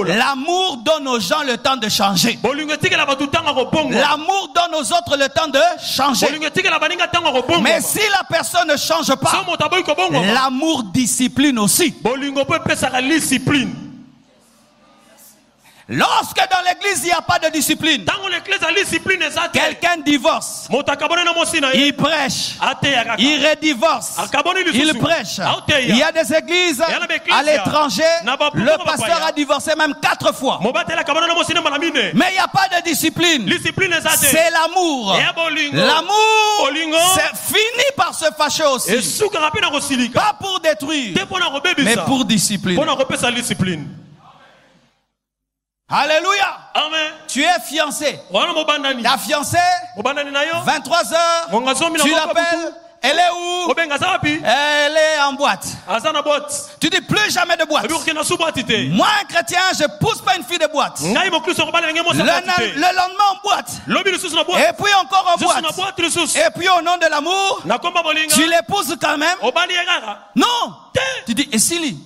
L'amour donne aux gens le temps de changer. L'amour donne aux autres le temps de changer. Mais si la personne ne change pas, l'amour discipline aussi. Lorsque dans l'église il n'y a pas de discipline, quelqu'un divorce, il prêche, il redivorce, il prêche. Il y a des églises à l'étranger, le pasteur a divorcé même 4 fois. Mais il n'y a pas de discipline. C'est l'amour. L'amour, c'est fini par se fâcher aussi. Pas pour détruire, mais pour discipline. Alléluia. Amen. Tu es fiancé. Ta fiancée, 23h, tu l'appelles, Elle est où? Elle est en boîte. Tu dis plus jamais de boîte. Moi, un chrétien, je pousse pas une fille de boîte. Le lendemain en boîte. Et puis encore en boîte. Et puis au nom de l'amour, tu l'épouses quand même. Non. Tu dis, et Sili?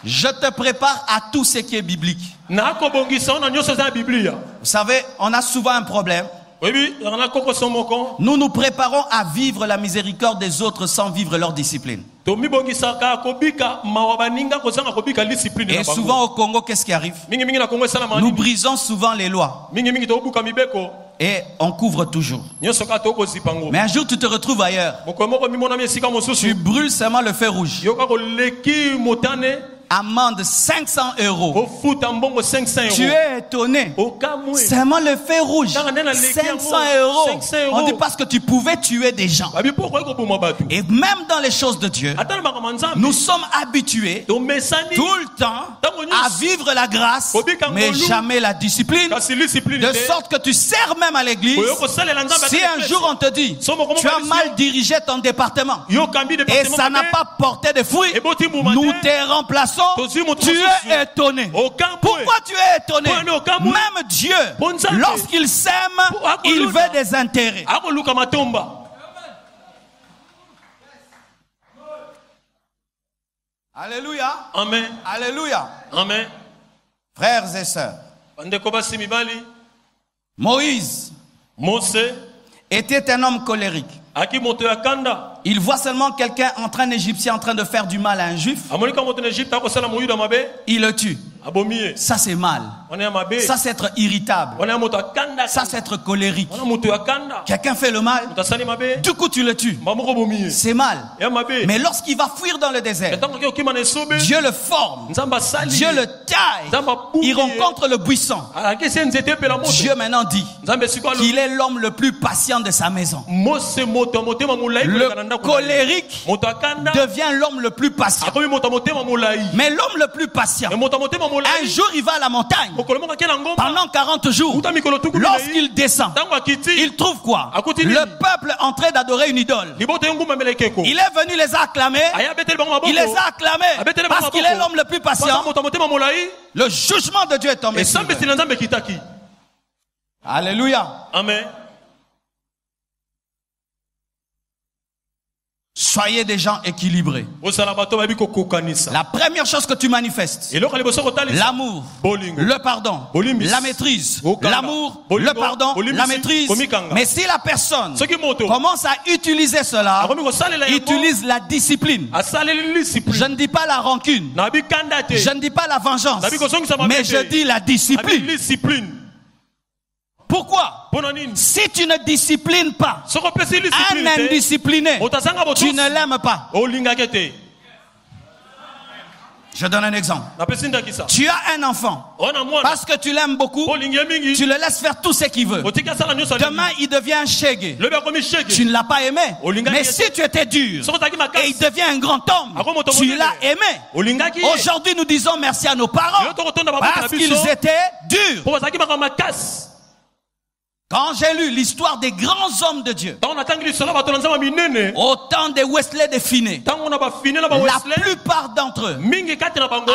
Je te prépare à tout ce qui est biblique. Vous savez, on a souvent un problème. Nous nous préparons à vivre la miséricorde des autres sans vivre leur discipline. Et souvent au Congo, qu'est-ce qui arrive? Nous brisons souvent les lois. Et on couvre toujours. Mais un jour tu te retrouves ailleurs. Tu brûles seulement le feu rouge. Amende 500 €. Tu es étonné. Seulement le feu rouge. 500 €. On dit parce que tu pouvais tuer des gens. Et même dans les choses de Dieu, nous sommes habitués tout le temps à vivre la grâce, mais jamais la discipline. De sorte que tu sers même à l'église. Si un jour on te dit, tu as mal dirigé ton département et ça n'a pas porté de fruits, nous te remplaçons. Tu es étonné. Pourquoi tu es étonné? Même Dieu, lorsqu'il sème, il veut des intérêts. Alléluia. Amen. Alléluia. Amen. Frères et sœurs, Moïse était un homme colérique. Il voit seulement quelqu'un un Égyptien en train de faire du mal à un juif. Il le tue. Ça c'est mal. Ça c'est être irritable. Ça c'est être colérique. Quelqu'un fait le mal, du coup tu le tues. C'est mal. Mais lorsqu'il va fuir dans le désert, Dieu le forme, Dieu le taille. Il rencontre le buisson. Dieu maintenant dit qu'il est l'homme le plus patient de sa maison. Le colérique devient l'homme le plus patient. Mais l'homme le plus patient, un jour il va à la montagne pendant 40 jours. Lorsqu'il descend, il trouve quoi? Le peuple en train d'adorer une idole. Il est venu les acclamer. Il les a acclamés parce qu'il est l'homme le plus patient. Le jugement de Dieu est tombé sur lui. Alléluia. Amen. Soyez des gens équilibrés. La première chose que tu manifestes, l'amour, le pardon, la maîtrise. L'amour, le pardon, la maîtrise. Mais si la personne commence à utiliser cela, utilise la discipline. Je ne dis pas la rancune, je ne dis pas la vengeance, mais je dis la discipline. Pourquoi? Si tu ne disciplines pas un indiscipliné, tu ne l'aimes pas. Je donne un exemple. Tu as un enfant. Parce que tu l'aimes beaucoup, tu le laisses faire tout ce qu'il veut. Demain, il devient un shege. Tu ne l'as pas aimé. Mais si tu étais dur et il devient un grand homme, tu l'as aimé. Aujourd'hui, nous disons merci à nos parents parce qu'ils étaient durs. Quand j'ai lu l'histoire des grands hommes de Dieu, autant de Wesley de Finney, la plupart d'entre eux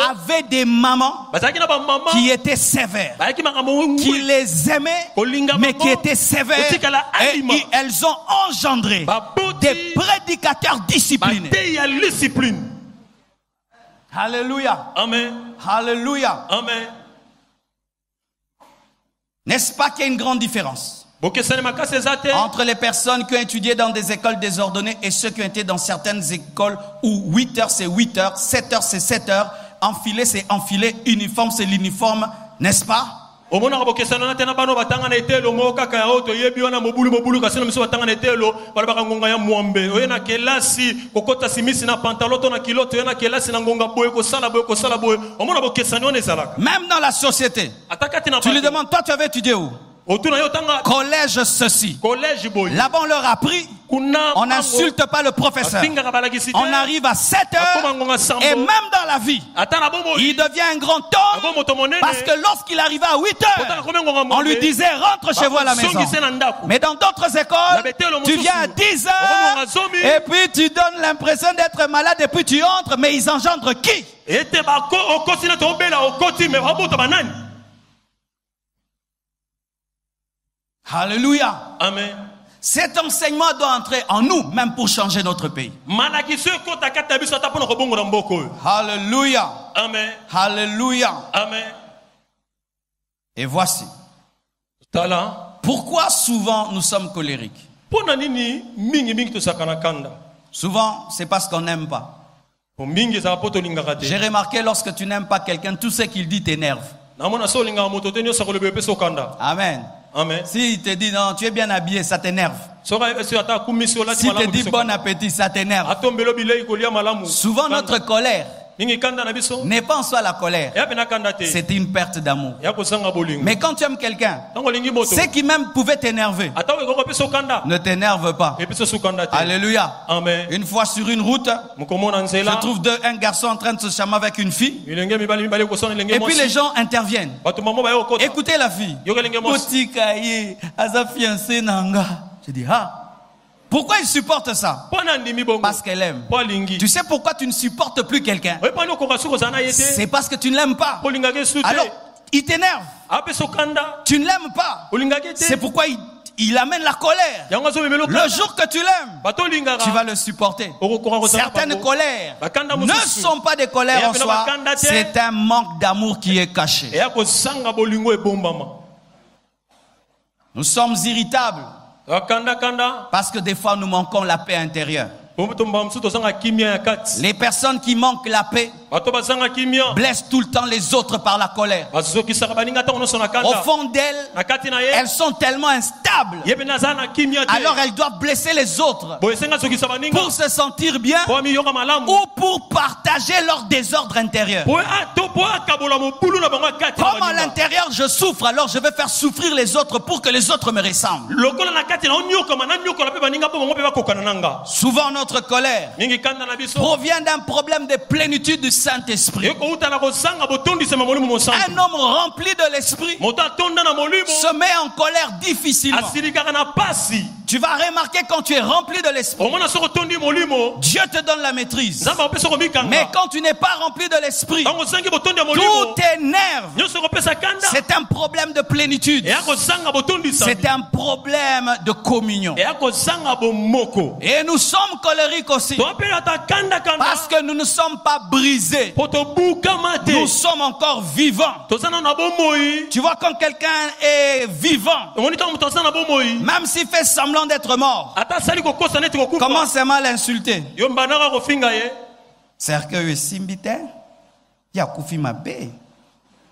avaient des mamans qui étaient sévères, qui les aimaient, mais qui étaient sévères, et elles ont engendré des prédicateurs disciplinés. Alléluia. Amen. Alléluia. Amen. N'est-ce pas qu'il y a une grande différence entre les personnes qui ont étudié dans des écoles désordonnées et ceux qui ont été dans certaines écoles où 8 heures c'est 8 heures, 7 heures c'est 7 heures, enfilé c'est enfilé, uniforme c'est l'uniforme, n'est-ce pas? Au moment où kesana tena bano batanga na etelo moka ka auto yebi wana mobulu kasina miso batanga na etelo bala bakangonga ya mwambe oyena kelasi kokota simisi na pantaloto na kiloto oyena kelasi na ngonga boye ko sala boye au moment où kesana on ezalaka même dans la société tu lui demandes toi tu avais étudié où? Collège ceci. Là-bas on leur a appris On n'insulte pas le professeur. On arrive à 7 heures et même dans la vie, il devient un grand homme parce que lorsqu'il arrivait à 8 heures, on lui disait rentre chez vous à la maison. Mais dans d'autres écoles, tu viens à 10 heures et puis tu donnes l'impression d'être malade et puis tu entres, mais ils engendrent qui? Alléluia. Amen. Cet enseignement doit entrer en nous, même pour changer notre pays. Alléluia. Amen. Alléluia. Amen. Et voici. Pourquoi souvent nous sommes colériques? Souvent, c'est parce qu'on n'aime pas. J'ai remarqué lorsque tu n'aimes pas quelqu'un, tout ce qu'il dit t'énerve. Amen. Amen. S'il te dit non, tu es bien habillé, ça t'énerve. S'il te dit bon appétit, ça t'énerve. Souvent notre colère n'est pas en soi la colère. C'est une perte d'amour. Mais quand tu aimes quelqu'un, ce qui même pouvait t'énerver ne t'énerve pas. Alléluia. Amen. Une fois sur une route, je trouve un garçon en train de se charmer avec une fille. Et puis les gens interviennent. Écoutez la fille. Je dis pourquoi il supporte ça? Parce qu'elle aime. Tu sais pourquoi tu ne supportes plus quelqu'un? C'est parce que tu ne l'aimes pas. Alors, il t'énerve. Tu ne l'aimes pas. C'est pourquoi il amène la colère. Le jour que tu l'aimes, tu vas le supporter. Certaines colères ne sont pas des colères en soi. C'est un manque d'amour qui est caché. Nous sommes irritables. Parce que des fois nous manquons la paix intérieure. Les personnes qui manquent la paix blessent tout le temps les autres par la colère. Au fond d'elles, elles sont tellement instables. Alors elles doivent blesser les autres pour se sentir bien ou pour partager leur désordre intérieur. Comme à l'intérieur je souffre, alors je vais faire souffrir les autres pour que les autres me ressemblent. Souvent notre colère provient d'un problème de plénitude du Saint-Esprit. Un homme rempli de l'Esprit se met en colère difficilement. Tu vas remarquer quand tu es rempli de l'Esprit, Dieu te donne la maîtrise. Mais quand tu n'es pas rempli de l'Esprit, tout t'énerve. C'est un problème de plénitude. C'est un problème de communion. Et nous sommes colériques aussi parce que nous ne sommes pas brisés. Nous sommes encore vivants. Tu vois, quand quelqu'un est vivant, même s'il fait semblant d'être mort, comment c'est mal insulté? Cercueil simbite ya kufi mabe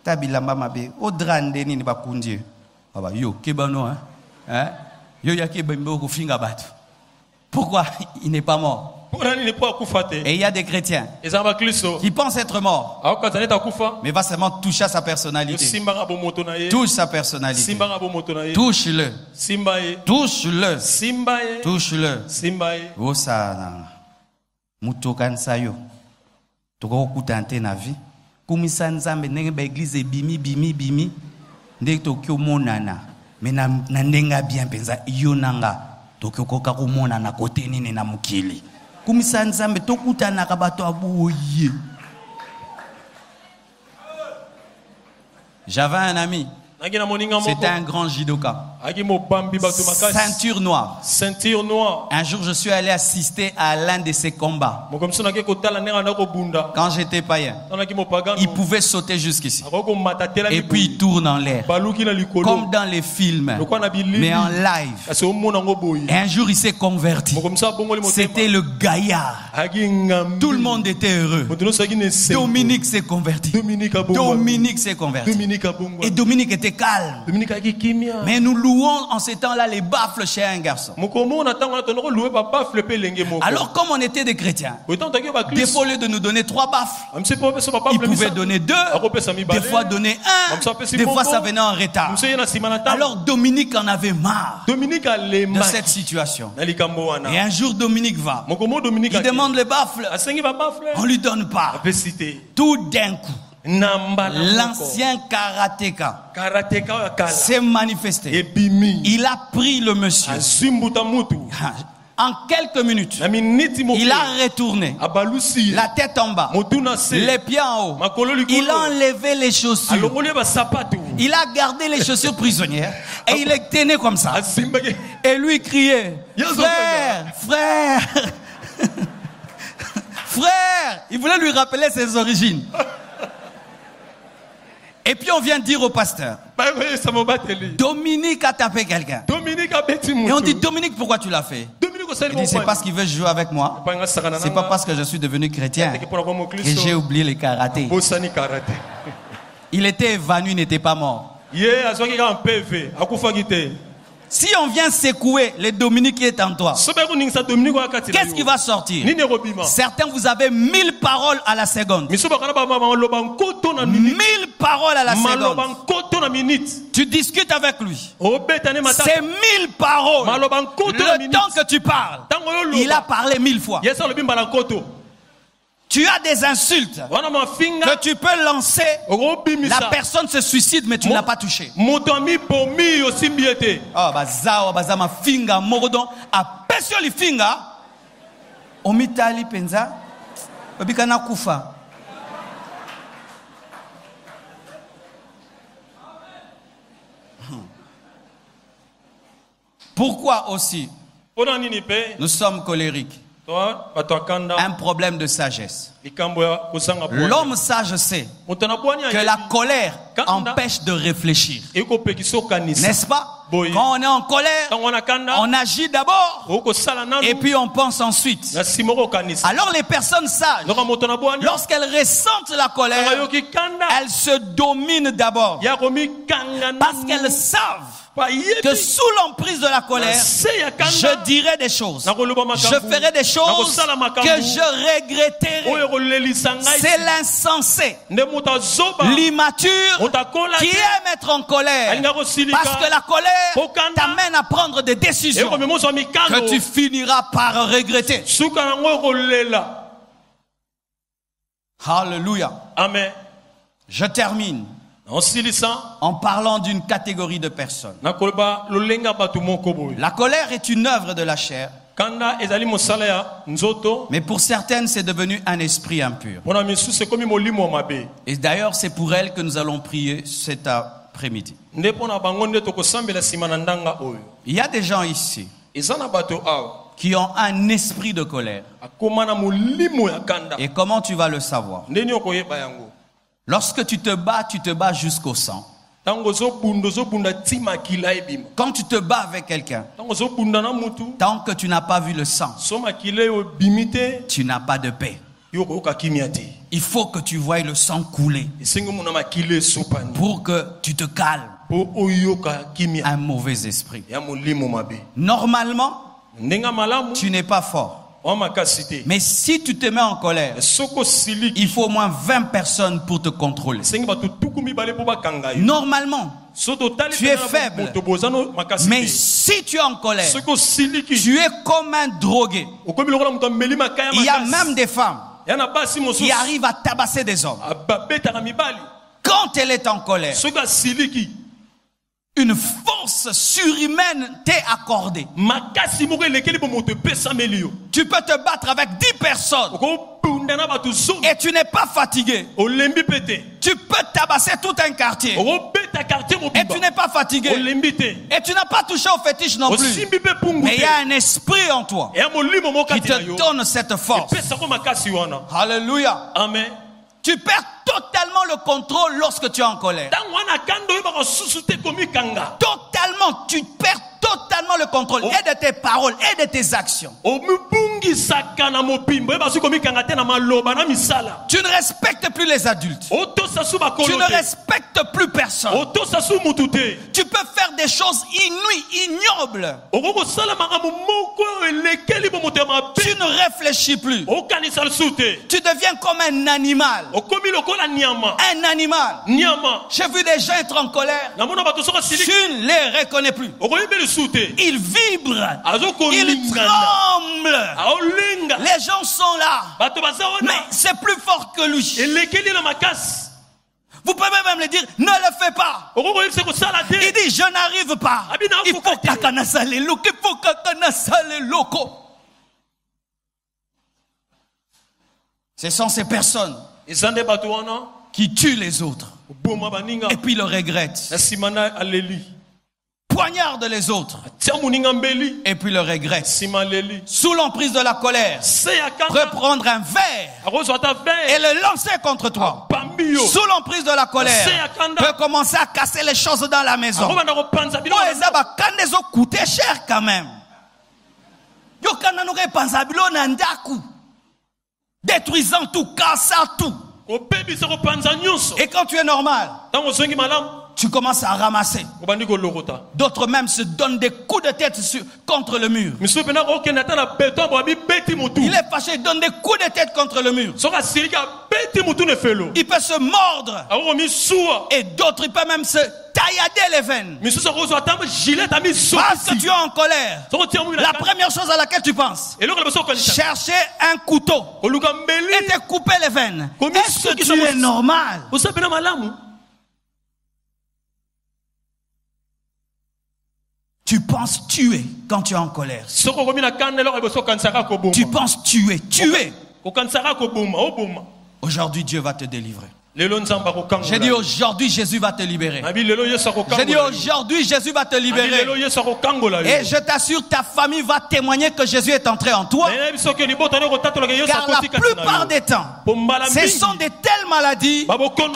tabilamba mabe odrande nini bakundier baba yo kebano hein yo ya kebembo kufinga batu. Pourquoi il n'est pas mort? Et il y a des chrétiens qui pensent être morts, mais va seulement toucher à sa personnalité. Touche sa personnalité. Touche-le. Touche-le. Touche-le. Osana mutokan sayo toko kutante na vie kumisa nzambe ndenge ba église bimi ndenge tokyo monana mais na ndenga bien penza yonanga tokyo koka kumonana kote nini na mukili. J'avais un ami. C'était un grand judoka. Ceinture noire. Un jour, je suis allé assister à l'un de ses combats. Quand j'étais païen, il pouvait sauter jusqu'ici. Et puis il tourne en l'air. Comme dans les films, mais en live. Et un jour, il s'est converti. C'était le gaillard. Tout le monde était heureux. Dominique s'est converti. Dominique s'est converti. Et Dominique était calme. Mais nous louons louons en ces temps-là les baffles chez un garçon. Alors comme on était des chrétiens, des fois au lieu de nous donner 3 baffles, ils pouvaient donner 2, des fois donner 1, des fois ça venait en retard. Alors Dominique en avait marre de cette situation. Et un jour Dominique va, il demande les baffles, on lui donne pas. Tout d'un coup, l'ancien karatéka s'est manifesté. Il a pris le monsieur. En quelques minutes, il a retourné la tête en bas, les pieds en haut. Il a enlevé les chaussures. Il a gardé les chaussures prisonnières et il les tenait comme ça. Et lui criait, frère, frère, frère. Il voulait lui rappeler ses origines. Et puis on vient dire au pasteur, Dominique a tapé quelqu'un. Et on dit, Dominique, pourquoi tu l'as fait? Il dit, c'est parce qu'il veut jouer avec moi. C'est pas parce que je suis devenu chrétien que j'ai oublié le karaté. Il était évanoui, il n'était pas mort. Si on vient secouer le Dominique qui est en toi, qu'est-ce qui va sortir? Certains, vous avez 1000 paroles à la seconde. 1000 paroles à la seconde. Tu discutes avec lui. C'est 1000 paroles. Le temps que tu parles, il a parlé 1000 fois. Tu as des insultes que tu peux lancer. La personne se suicide, mais tu ne l'as pas touché. Oh, bazama finga morodon a pesio li finga. Omitali penza. Obikana kufa. Pourquoi aussi nous sommes colériques? Un problème de sagesse. L'homme sage sait que la colère empêche de réfléchir. N'est-ce pas? Quand on est en colère, on agit d'abord et puis on pense ensuite. Alors les personnes sages, lorsqu'elles ressentent la colère, elles se dominent d'abord parce qu'elles savent que sous l'emprise de la colère, je dirai des choses, je ferai des choses que je regretterai. C'est l'insensé, l'immature qui aime être en colère, parce que la colère t'amène à prendre des décisions que tu finiras par regretter. Alléluia. Amen. Je termine en parlant d'une catégorie de personnes. La colère est une œuvre de la chair, mais pour certaines c'est devenu un esprit impur. Et d'ailleurs c'est pour elles que nous allons prier cet après-midi. Il y a des gens ici qui ont un esprit de colère. Et comment tu vas le savoir? Lorsque tu te bats jusqu'au sang. Quand tu te bats avec quelqu'un, tant que tu n'as pas vu le sang, tu n'as pas de paix. Il faut que tu voies le sang couler pour que tu te calmes un mauvais esprit. Normalement, tu n'es pas fort. Mais si tu te mets en colère, il faut au moins 20 personnes pour te contrôler. Normalement, tu es faible. Mais si tu es en colère, tu es comme un drogué. Il y a même des femmes qui arrivent à tabasser des hommes. Quand elle est en colère, une force surhumaine t'est accordée. Tu peux te battre avec 10 personnes et tu n'es pas fatigué. Tu peux tabasser tout un quartier et tu n'es pas fatigué. Et tu n'as pas touché au fétiche non plus. Mais il y a un esprit en toi qui te donne cette force. Alléluia. Amen. Tu perds totalement le contrôle lorsque tu es en colère. Totalement, tu perds totalement le contrôle et de tes paroles et de tes actions. Tu ne respectes plus les adultes. Tu ne respectes plus personne. Tu peux faire des choses inouïes, ignobles. Tu ne réfléchis plus. Tu deviens comme un animal. Un animal. J'ai vu des gens être en colère. Tu ne les reconnais plus. Ils vibrent. Ils tremblent. Les gens sont là. Mais c'est plus fort que lui. Vous pouvez même le dire, ne le fais pas. Il dit, je n'arrive pas. Il faut kakana sale loko. Ce sont ces personnes qui tuent les autres et puis le regrettent. Poignardent les autres et puis le regrettent. Sous l'emprise de la colère, peut prendre un verre et le lancer contre toi. Sous l'emprise de la colère, peut commencer à casser les choses dans la maison. Coûter cher quand même. Détruisant tout, cassant tout. Et quand tu es normal, tu commences à ramasser. D'autres même se donnent des coups de tête contre le mur. Il est fâché, il donne des coups de tête contre le mur. Il peut se mordre. Et d'autres, il peut même se taillader les veines. Parce que tu es en colère. La première chose à laquelle tu penses, chercher un couteau et te couper les veines. Est-ce que tu es normal? Tu penses tuer quand tu es en colère. Tu penses tuer. Aujourd'hui, Dieu va te délivrer. J'ai dit aujourd'hui Jésus va te libérer. J'ai dit aujourd'hui Jésus va te libérer. Et je t'assure, ta famille va témoigner que Jésus est entré en toi. Car la plupart des temps, ce sont de telles maladies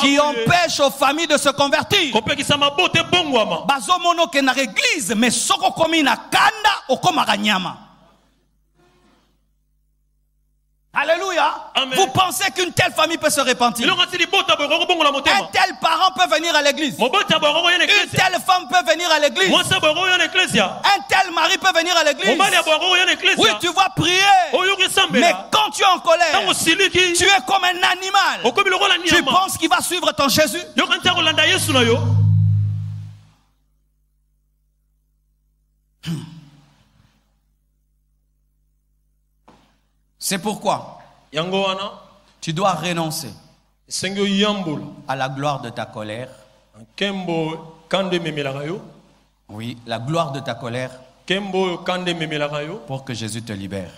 qui empêchent aux familles de se convertir. Bazomono ke na église mais soko komi na kanda okomaka nyama. Alléluia. Amen. Vous pensez qu'une telle famille peut se repentir? Un tel parent peut venir à l'église. Une telle femme peut venir à l'église. Un tel mari peut venir à l'église. Oui, tu vas prier. Mais quand tu es en colère, tu es comme un animal. Tu penses qu'il va suivre ton Jésus? C'est pourquoi tu dois renoncer à la gloire de ta colère. Oui, la gloire de ta colère pour que Jésus te libère.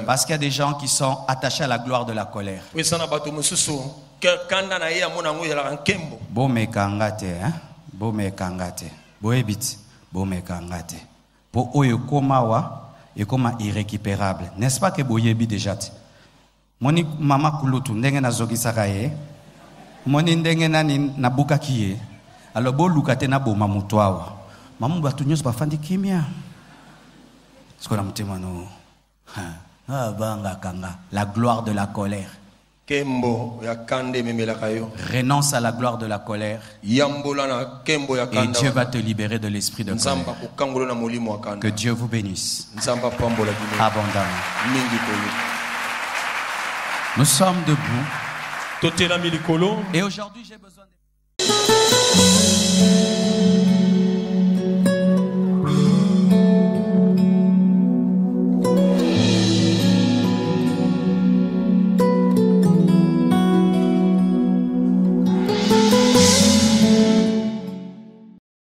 Parce qu'il y a des gens qui sont attachés à la gloire de la colère. Et comme irrécupérable. N'est-ce pas que boyebi déjà? Moni mama kulutu ndenge na zogi sakaye. Moni ndenge na buka kiye. Alors bo lukate na bo mamutwawa. Mamu batu nyos bafandi kimia. Siko na mutema no. Banga kanga. La gloire de la colère. Renonce à la gloire de la colère. Et Dieu va te libérer de l'esprit de colère. Que Dieu vous bénisse abondamment. Nous sommes debout. Et aujourd'hui, j'ai besoin de...